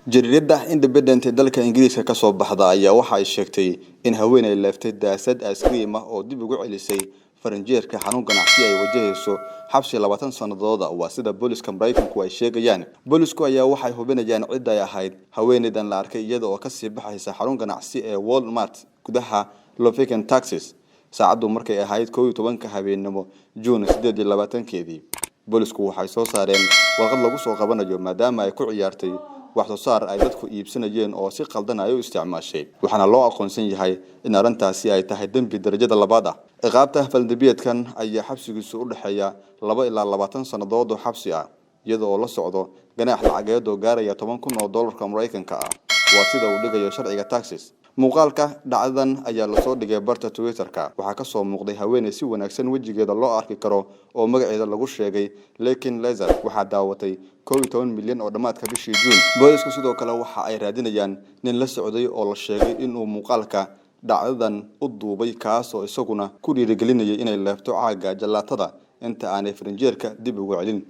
Jariirada Independent ee dalka Ingiriiska ka soo baxda ayaa waxa ay sheegtay in haweeney leeftay daasad askariim ah oo dib ugu celisay faranjeerka xarun ganacsi ay wajahayso xabsi 20 sanadood waa sida booliska Mareykanku ay sheegayaan. Boolisku ayaa waxay hubinayaan cid ay ahayd haweeneydan la arkay iyada oo ka sii baxaysa xarun ganacsi ee Walmart gudaha Lufkin, Texas. saacadu markay ahayd 12 habeenimo June 28keedii. Boolisku waxay soo saareen warqad lagu soo qabanayo maadaama ay ku ciyaartay wax soo saar ay dadku iibsanayeen oo si qaldan ay u isticmaashay. Waxaana loo aqoonsan yahay in arintaasi ay tahay dambi darajada labaad ah. Ciqaabta faldabiyeedkan ayaa xabsigiisu u dhaxeeya 2 ilaa 20 sanadood oo xabsi ah, iyada oo la socdo ganaax lacageed oo gaaraya $10,000 Mareykanka ah. Waa sida uu dhigayo sharciga Texas. Muuqaalka dhacdadan ayaa la soo dhigay barta Twitter-ka. Waxaa ka soo muuqday haweeney si wanaagsan wajigeeda loo arki karo oo magaceeda lagu sheegay Lakin Laser. Waxaa daawatay 12 milyan oo dhamaadka bishii June. Boolisku sidoo kale waxa ay raadinayaan nin la socday oo la sheegay inuu muuqaalka dhacdadan u duubay kaas oo isaguna ku dhiirigelinayay inay leefto caaga jalaatada inta aanay faranjeerka dib ugu celin.